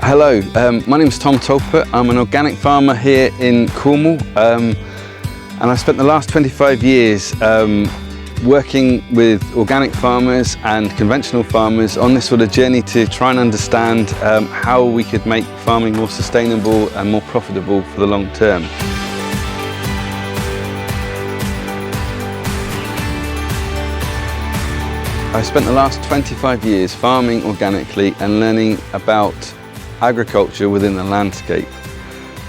Hello, my name is Tolputt. I'm an organic farmer here in Cornwall, and I've spent the last 25 years working with organic farmers and conventional farmers on this sort of journey to try and understand how we could make farming more sustainable and more profitable for the long term. I spent the last 25 years farming organically and learning about agriculture within the landscape.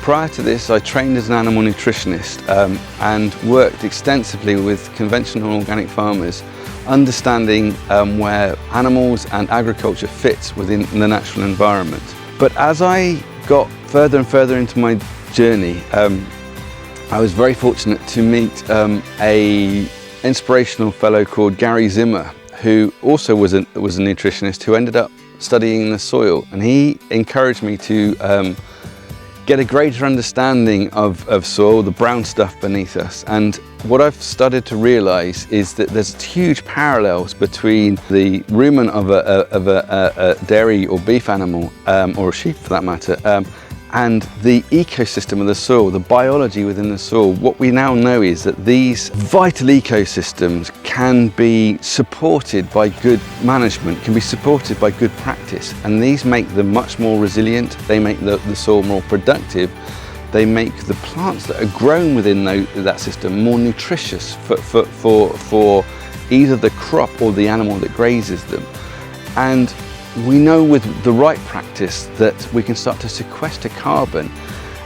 Prior to this, I trained as an animal nutritionist and worked extensively with conventional organic farmers, understanding where animals and agriculture fits within the natural environment. But as I got further and further into my journey, I was very fortunate to meet an inspirational fellow called Gary Zimmer, who also was a nutritionist who ended up studying the soil, and he encouraged me to get a greater understanding of soil, the brown stuff beneath us. And what I've started to realize is that there's huge parallels between the rumen of a dairy or beef animal, or a sheep for that matter, and the ecosystem of the soil, the biology within the soil. What we now know is that these vital ecosystems can be supported by good management, can be supported by good practice, and these make them much more resilient, they make the soil more productive, they make the plants that are grown within that system more nutritious for either the crop or the animal that grazes them. And we know with the right practice that we can start to sequester carbon,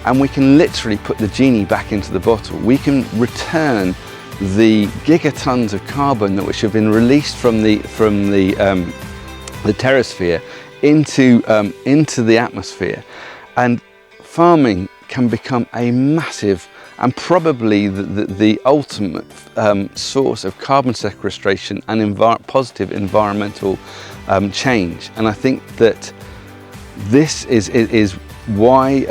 and we can literally put the genie back into the bottle. We can return the gigatons of carbon which have been released from the terrasphere into the atmosphere, and farming can become a massive and probably the ultimate source of carbon sequestration and positive environmental change. And I think that this is why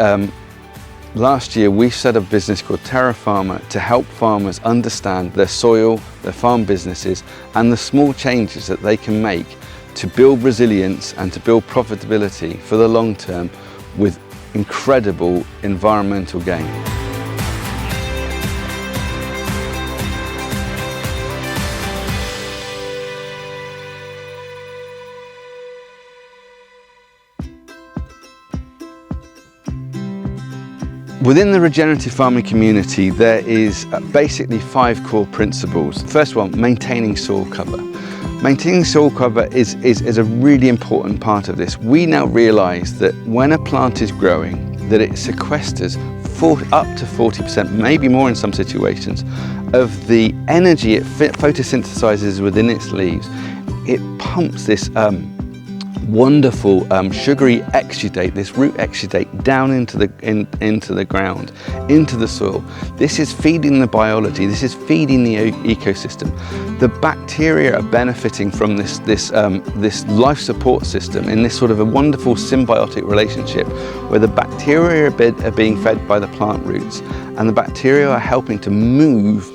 last year we set up a business called TerraFarmer to help farmers understand their soil, their farm businesses, and the small changes that they can make to build resilience and to build profitability for the long term with incredible environmental gain. Within the regenerative farming community, there is basically 5 core principles. The first one, maintaining soil cover. Maintaining soil cover is a really important part of this. We now realize that when a plant is growing, that it sequesters up to 40%, maybe more in some situations, of the energy it photosynthesizes within its leaves. It pumps this wonderful sugary exudate, this root exudate, down into the ground, into the soil. This is feeding the biology, this is feeding the ecosystem. The bacteria are benefiting from this life support system in this sort of a wonderful symbiotic relationship where the bacteria are being fed by the plant roots, and the bacteria are helping to move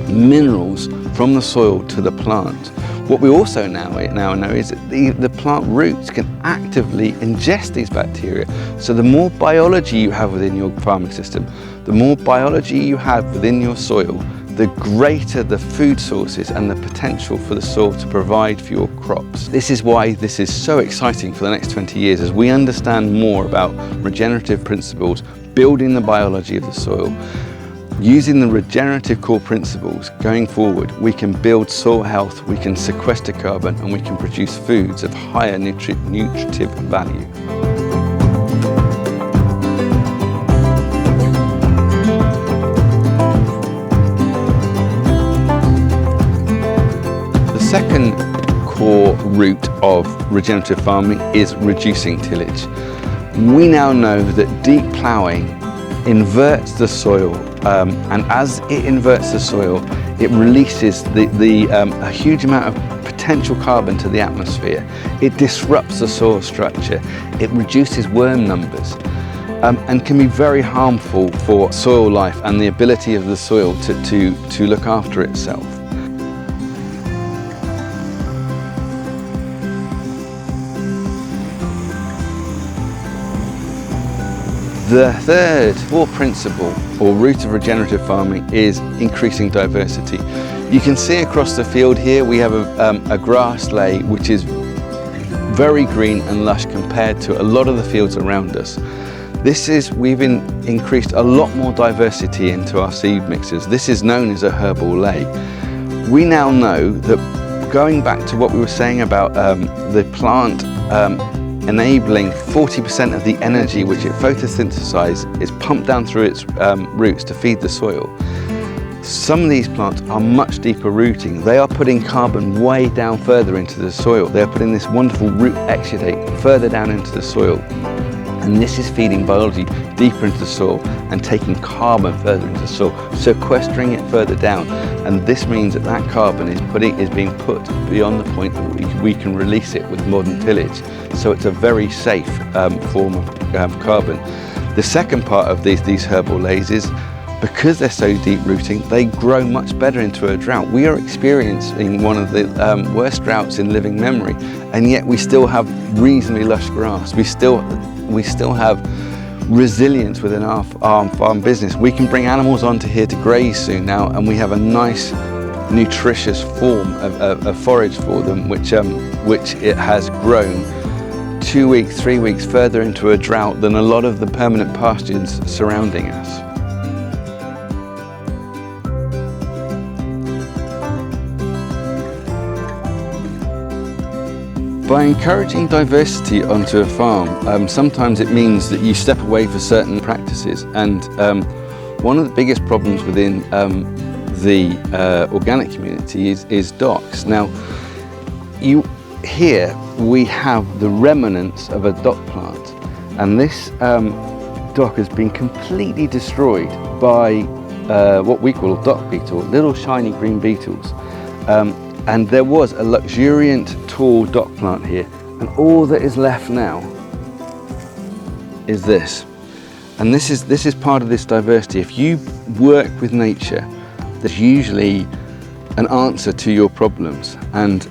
minerals from the soil to the plant. What we also now know is that the plant roots can actively ingest these bacteria. So the more biology you have within your farming system, the more biology you have within your soil, the greater the food sources and the potential for the soil to provide for your crops. This is why this is so exciting for the next 20 years as we understand more about regenerative principles, building the biology of the soil. Using the regenerative core principles going forward, we can build soil health, we can sequester carbon, and we can produce foods of higher nutritive value. The second core root of regenerative farming is reducing tillage. We now know that deep ploughing inverts the soil, and as it inverts the soil, it releases a huge amount of potential carbon to the atmosphere. It disrupts the soil structure, it reduces worm numbers, and can be very harmful for soil life and the ability of the soil to look after itself. The third core principle or root of regenerative farming is increasing diversity. You can see across the field here we have a grass lay which is very green and lush compared to a lot of the fields around us. We've increased a lot more diversity into our seed mixes. This is known as a herbal lay. We now know that, going back to what we were saying about the plant enabling 40% of the energy which it photosynthesizes is pumped down through its roots to feed the soil. Some of these plants are much deeper rooting. They are putting carbon way down further into the soil. They're putting this wonderful root exudate further down into the soil. And this is feeding biology deeper into the soil and taking carbon further into the soil, sequestering it further down. And this means that that carbon is being put beyond the point that we can release it with modern tillage. So it's a very safe form of carbon. The second part of these herbal lays is, because they're so deep rooting, they grow much better into a drought. We are experiencing one of the worst droughts in living memory, and yet we still have reasonably lush grass. We still have resilience within our farm business. We can bring animals onto here to graze soon now, and we have a nice, nutritious form of forage for them, which it has grown 2 weeks, 3 weeks further into a drought than a lot of the permanent pastures surrounding us. By encouraging diversity onto a farm, sometimes it means that you step away for certain practices. And one of the biggest problems within the organic community is docks. Now, here we have the remnants of a dock plant, and this dock has been completely destroyed by what we call a dock beetle, little shiny green beetles. And there was a luxuriant tall dock plant here, and all that is left now is this. And this is part of this diversity. If you work with nature, there's usually an answer to your problems, and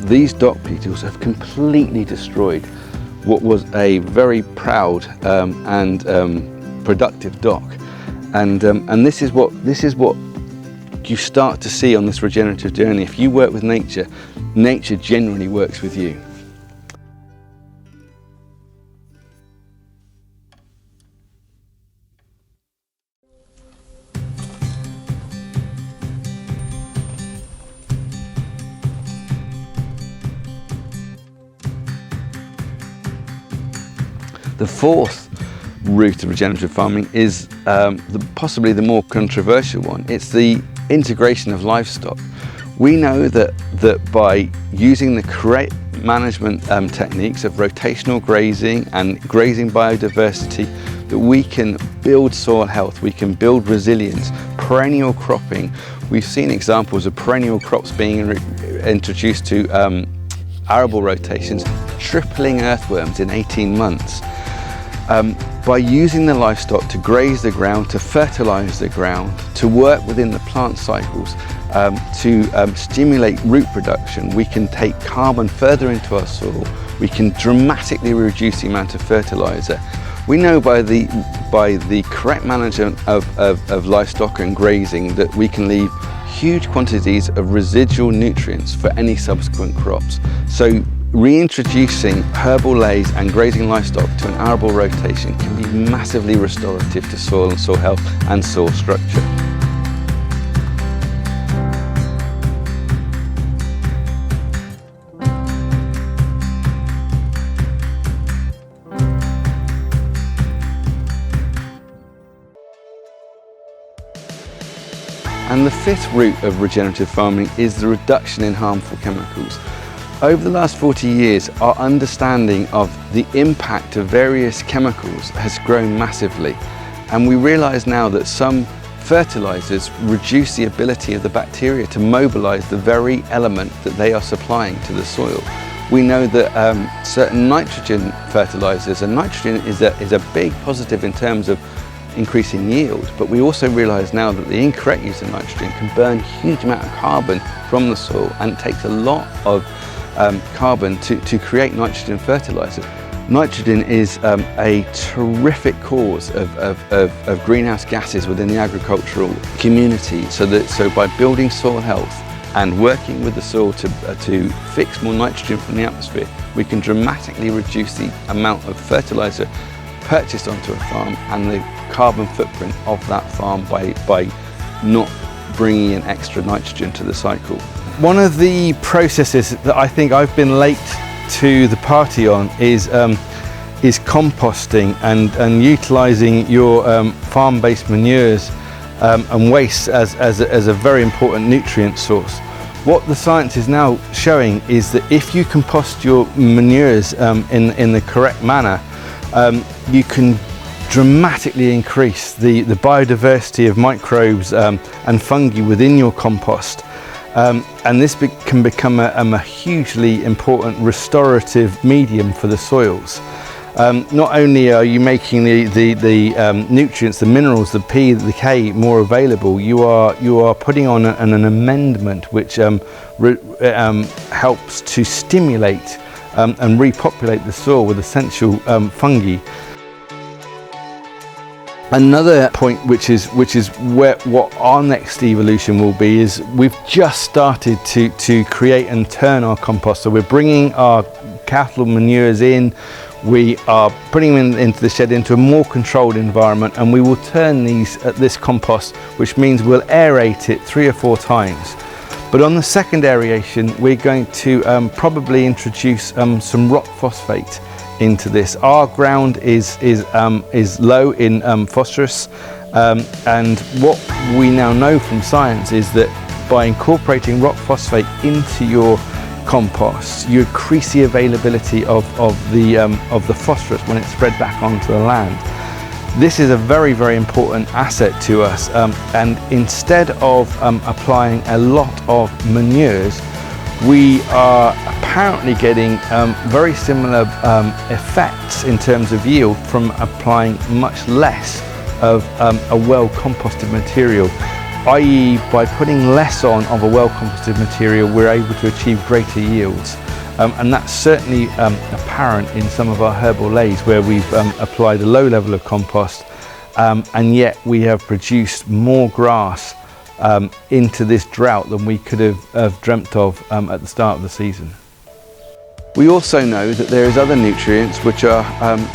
these dock beetles have completely destroyed what was a very proud and productive dock. And this is what you start to see on this regenerative journey. If you work with nature, nature genuinely works with you. The fourth route of regenerative farming is possibly the more controversial one. It's the integration of livestock. We know that by using the correct management techniques of rotational grazing and grazing biodiversity, that we can build soil health, we can build resilience, perennial cropping. We've seen examples of perennial crops being introduced to arable rotations, tripling earthworms in 18 months. By using the livestock to graze the ground, to fertilise the ground, to work within the plant cycles, to stimulate root production, we can take carbon further into our soil. We can dramatically reduce the amount of fertiliser. We know by the correct management of livestock and grazing that we can leave huge quantities of residual nutrients for any subsequent crops. So reintroducing herbal lays and grazing livestock to an arable rotation can be massively restorative to soil and soil health and soil structure. And the fifth route of regenerative farming is the reduction in harmful chemicals. Over the last 40 years, our understanding of the impact of various chemicals has grown massively. And we realise now that some fertilisers reduce the ability of the bacteria to mobilise the very element that they are supplying to the soil. We know that certain nitrogen fertilisers, and nitrogen is a big positive in terms of increasing yield, but we also realise now that the incorrect use of nitrogen can burn a huge amount of carbon from the soil, and it takes a lot of carbon to create nitrogen fertiliser. Nitrogen is a terrific cause of greenhouse gases within the agricultural community. So by building soil health and working with the soil to fix more nitrogen from the atmosphere, we can dramatically reduce the amount of fertilizer purchased onto a farm and the carbon footprint of that farm by not bringing in extra nitrogen to the cycle. One of the processes that I think I've been late to the party on is composting and utilising your farm-based manures and waste as a very important nutrient source. What the science is now showing is that if you compost your manures in the correct manner, you can dramatically increase the biodiversity of microbes and fungi within your compost. And this can become a hugely important restorative medium for the soils. Not only are you making the nutrients, the minerals, the P, the K more available, you are putting on an amendment which helps to stimulate and repopulate the soil with essential fungi. Another point which is what our next evolution will be is we've just started to create and turn our compost. So we're bringing our cattle manures in, we are putting them into the shed into a more controlled environment, and we will turn this compost, which means we'll aerate it 3 or 4 times. But on the second aeration, we're going to probably introduce some rock phosphate into this. Our ground is low in phosphorus, and what we now know from science is that by incorporating rock phosphate into your compost, you increase the availability of the phosphorus when it's spread back onto the land. This is a very, very important asset to us, and instead of applying a lot of manures, we are apparently getting very similar effects in terms of yield from applying much less of a well composted material, i.e. by putting less on of a well composted material, we're able to achieve greater yields. And that's certainly apparent in some of our herbal lays where we've applied a low level of compost, and yet we have produced more grass into this drought than we could have dreamt of at the start of the season. We also know that there is other nutrients which are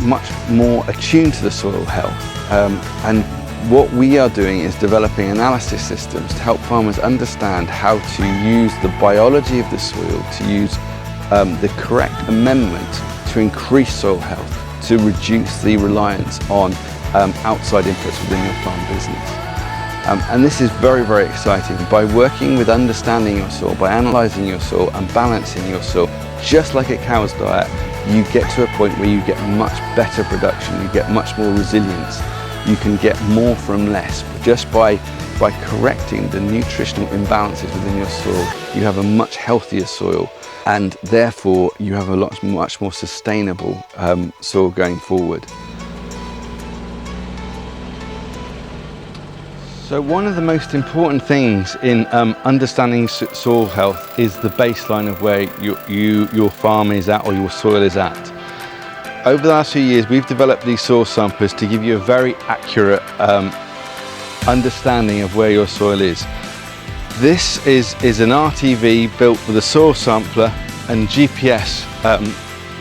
much more attuned to the soil health, and what we are doing is developing analysis systems to help farmers understand how to use the biology of the soil, to use the correct amendment to increase soil health, to reduce the reliance on outside inputs within your farm business. And this is very, very exciting. By working with understanding your soil, by analysing your soil and balancing your soil, just like a cow's diet, you get to a point where you get much better production, you get much more resilience, you can get more from less. Just by correcting the nutritional imbalances within your soil, you have a much healthier soil, and therefore you have a much more sustainable soil going forward. So one of the most important things in understanding soil health is the baseline of where your farm is at or your soil is at. Over the last few years, we've developed these soil samplers to give you a very accurate understanding of where your soil is. This is an RTV built with a soil sampler and GPS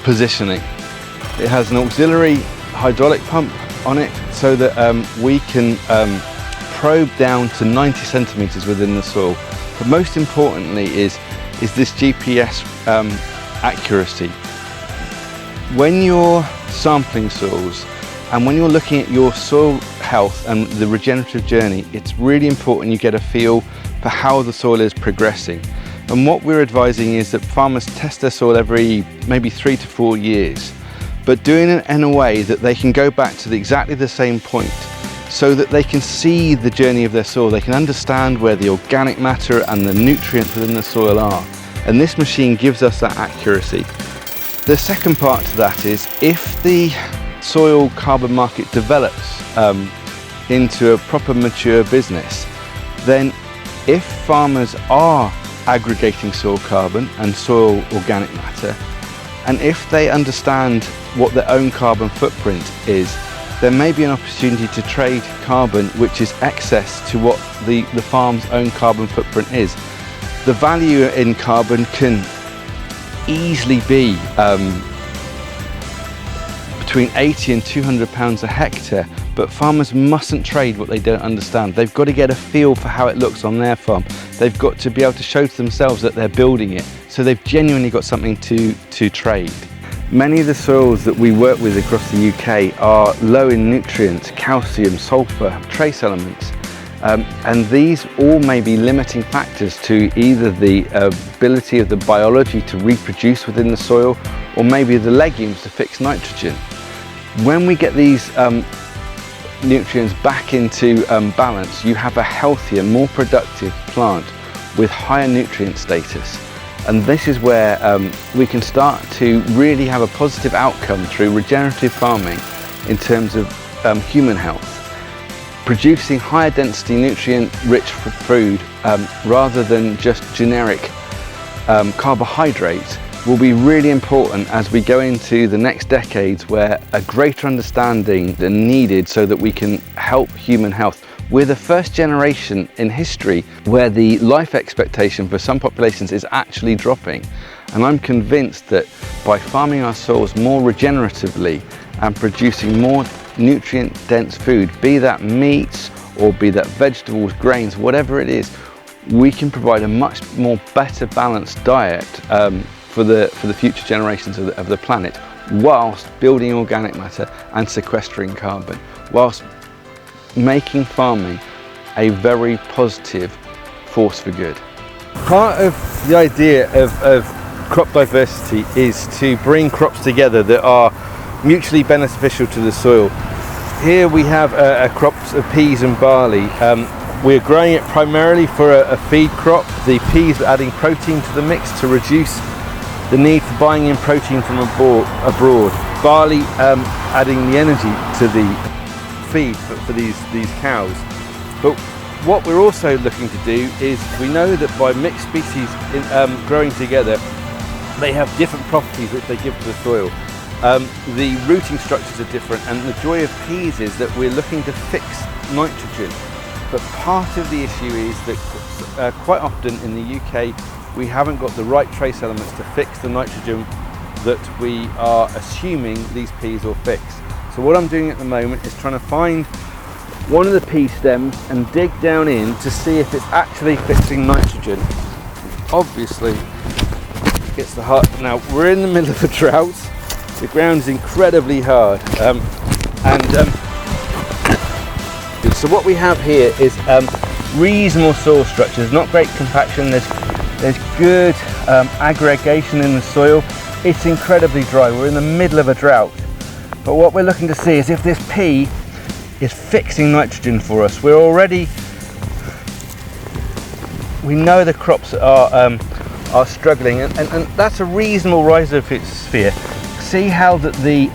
positioning. It has an auxiliary hydraulic pump on it so that we can probe down to 90 centimeters within the soil. But most importantly is this GPS accuracy. When you're sampling soils and when you're looking at your soil health and the regenerative journey, it's really important you get a feel for how the soil is progressing. And what we're advising is that farmers test their soil every maybe 3 to 4 years, but doing it in a way that they can go back to exactly the same point, so that they can see the journey of their soil, they can understand where the organic matter and the nutrients within the soil are. And this machine gives us that accuracy. The second part to that is, if the soil carbon market develops into a proper mature business, then if farmers are aggregating soil carbon and soil organic matter, And if they understand what their own carbon footprint is, there may be an opportunity to trade carbon which is excess to what the farm's own carbon footprint is. The value in carbon can easily be between 80 and 200 pounds a hectare, but farmers mustn't trade what they don't understand. They've got to get a feel for how it looks on their farm. They've got to be able to show to themselves that they're building it, so they've genuinely got something to trade. Many of the soils that we work with across the UK are low in nutrients, calcium, sulphur, trace elements. And these all may be limiting factors to either the ability of the biology to reproduce within the soil, or maybe the legumes to fix nitrogen. When we get these nutrients back into balance, you have a healthier, more productive plant with higher nutrient status. And this is where we can start to really have a positive outcome through regenerative farming in terms of human health. Producing higher density nutrient rich food rather than just generic carbohydrates will be really important as we go into the next decades, where a greater understanding is needed so that we can help human health. We're the first generation in history where the life expectation for some populations is actually dropping. And I'm convinced that by farming our soils more regeneratively and producing more nutrient-dense food, be that meats or be that vegetables, grains, whatever it is, we can provide a much more better balanced diet for the future generations of the planet, whilst building organic matter and sequestering carbon, whilst making farming a very positive force for good. Part of the idea of crop diversity is to bring crops together that are mutually beneficial to the soil. Here we have a crops of peas and barley. We're growing it primarily for a feed crop. The peas are adding protein to the mix to reduce the need for buying in protein from abroad. Barley adding the energy to the feed for these cows. But what we're also looking to do is, we know that by mixed species growing together, they have different properties which they give to the soil. The rooting structures are different, and the joy of peas is that we're looking to fix nitrogen. But part of the issue is that quite often in the UK we haven't got the right trace elements to fix the nitrogen that we are assuming these peas will fix. So what I'm doing at the moment is trying to find one of the pea stems and dig down in to see if it's actually fixing nitrogen. Obviously it's the heart. Now we're in the middle of a drought. The ground is incredibly hard, so what we have here is reasonable soil structures, not great compaction. There's good aggregation in the soil. It's incredibly dry. We're in the middle of a drought, but what we're looking to see is if this pea is fixing nitrogen for us. We know the crops are struggling, and that's a reasonable rhizosphere. See how that the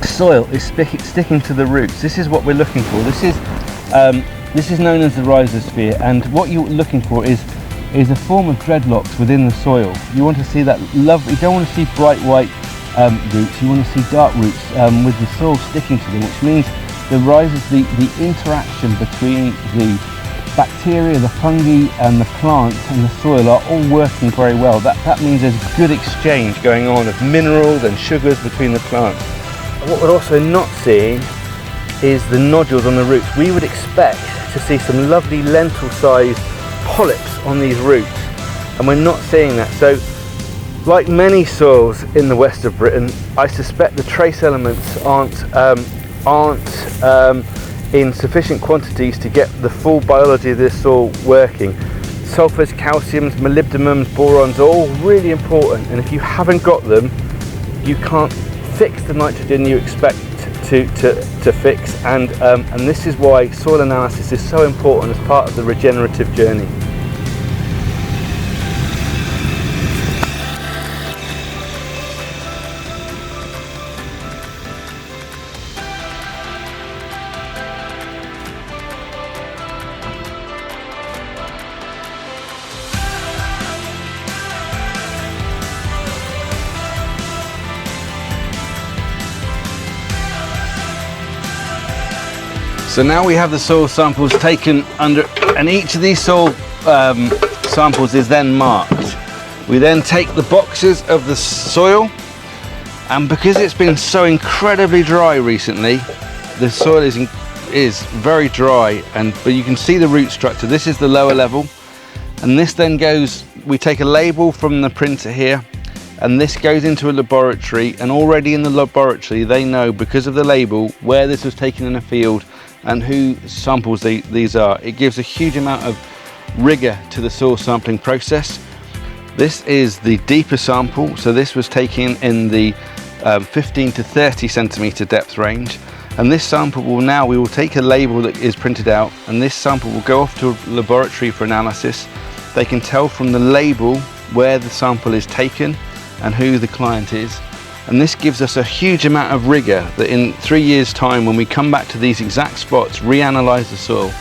soil is sticking to the roots. This is what we're looking for. This is known as the rhizosphere, and what you're looking for is a form of dreadlocks within the soil. You want to see that lovely. You don't want to see bright white roots. You want to see dark roots with the soil sticking to them, which means the interaction between the bacteria, the fungi and the plant and the soil are all working very well. That means there's good exchange going on of minerals and sugars between the plants. What we're also not seeing is the nodules on the roots. We would expect to see some lovely lentil-sized polyps on these roots, and we're not seeing that. So, like many soils in the west of Britain, I suspect the trace elements aren't in sufficient quantities to get the full biology of this soil working. Sulphurs, calciums, molybdenums, borons are all really important, and if you haven't got them, you can't fix the nitrogen you expect to fix, and this is why soil analysis is so important as part of the regenerative journey. So now we have the soil samples taken under, and each of these soil samples is then marked. We then take the boxes of the soil, and because it's been so incredibly dry recently, the soil is very dry, but you can see the root structure. This is the lower level, and this then goes, we take a label from the printer here, and this goes into a laboratory, and already in the laboratory they know, because of the label, where this was taken in a field and who samples these are. It gives a huge amount of rigor to the soil sampling process. This is the deeper sample, so this was taken in the 15 to 30 centimeter depth range, and this sample we will take a label that is printed out, and this sample will go off to a laboratory for analysis. They can tell from the label where the sample is taken and who the client is, and this gives us a huge amount of rigor that in 3 years time, when we come back to these exact spots, reanalyze the soil,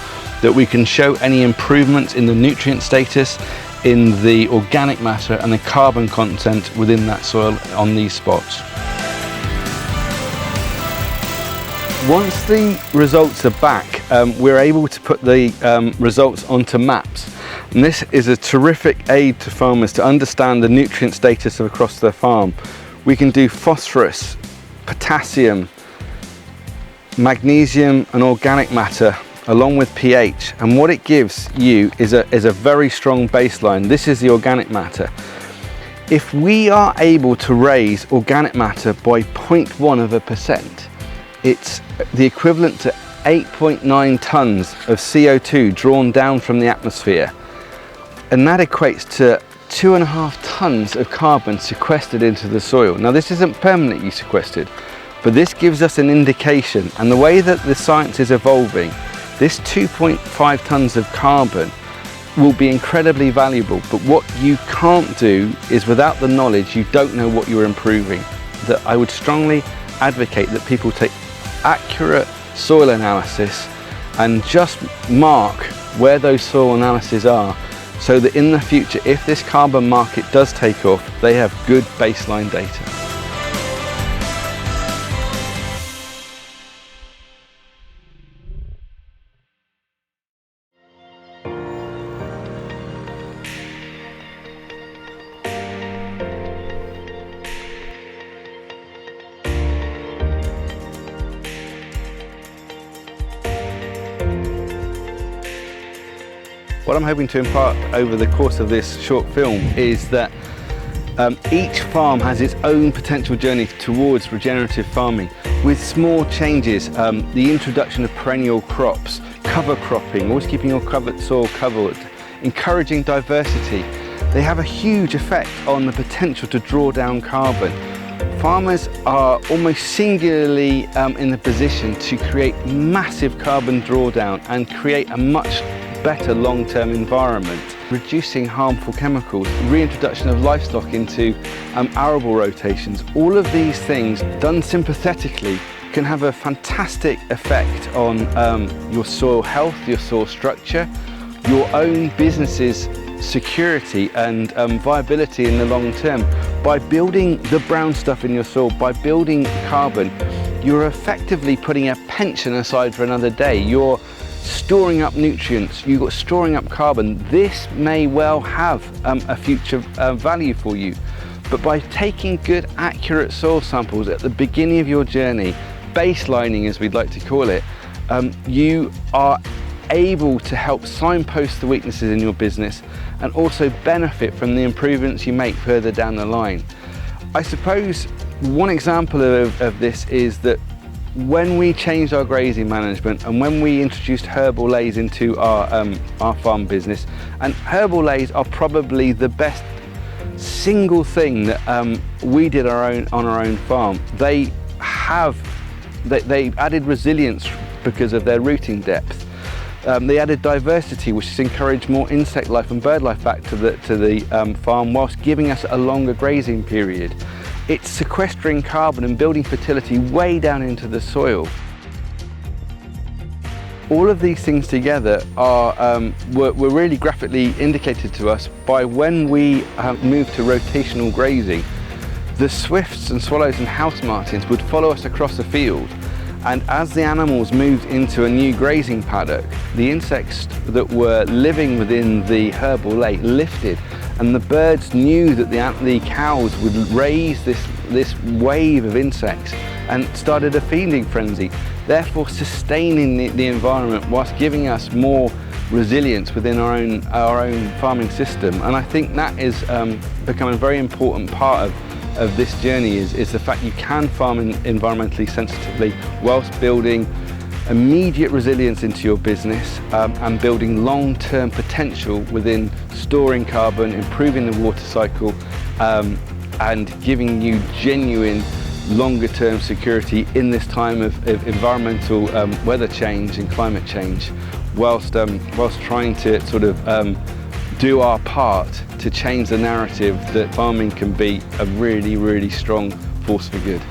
that we can show any improvements in the nutrient status, in the organic matter and the carbon content within that soil on these spots. Once the results are back, we're able to put the results onto maps. And this is a terrific aid to farmers to understand the nutrient status across their farm. We can do phosphorus, potassium, magnesium and organic matter along with pH, and what it gives you is a very strong baseline. This is the organic matter. If we are able to raise organic matter by 0.1%, it's the equivalent to 8.9 tons of CO2 drawn down from the atmosphere, and that equates to 2.5 tons of carbon sequestered into the soil. Now this isn't permanently sequestered, but this gives us an indication, and the way that the science is evolving, this 2.5 tons of carbon will be incredibly valuable. But what you can't do is, without the knowledge, you don't know what you're improving. That I would strongly advocate that people take accurate soil analysis and just mark where those soil analyses are, so that in the future, if this carbon market does take off, they have good baseline data. What I'm hoping to impart over the course of this short film is that each farm has its own potential journey towards regenerative farming, with small changes, the introduction of perennial crops, cover cropping, always keeping your soil covered, encouraging diversity. They have a huge effect on the potential to draw down carbon. Farmers are almost singularly in the position to create massive carbon drawdown and create a much better long-term environment, reducing harmful chemicals, reintroduction of livestock into arable rotations. All of these things done sympathetically can have a fantastic effect on your soil health, your soil structure, your own business's security and viability in the long term. By building the brown stuff in your soil, by building carbon, you're effectively putting a pension aside for another day. You're storing up nutrients, you're storing up carbon. This may well have a future value for you. But by taking good, accurate soil samples at the beginning of your journey, baselining as we'd like to call it, you are able to help signpost the weaknesses in your business and also benefit from the improvements you make further down the line. I suppose one example of this is that when we changed our grazing management and when we introduced herbal lays into our farm business, and herbal lays are probably the best single thing that we did on our own farm. They added resilience because of their rooting depth. They added diversity, which has encouraged more insect life and bird life back to the farm, whilst giving us a longer grazing period. It's sequestering carbon and building fertility way down into the soil. All of these things together were really graphically indicated to us by when we moved to rotational grazing. The swifts and swallows and house martins would follow us across the field, And as the animals moved into a new grazing paddock, the insects that were living within the herbal lake lifted, and the birds knew that the cows would raise this wave of insects and started a feeding frenzy, therefore sustaining the environment whilst giving us more resilience within our own farming system. And I think that is become a very important part of this journey is the fact you can farm environmentally sensitively whilst building immediate resilience into your business and building long-term potential within storing carbon, improving the water cycle, and giving you genuine longer-term security in this time of environmental weather change and climate change, whilst trying to sort of do our part to change the narrative that farming can be a really, really strong force for good.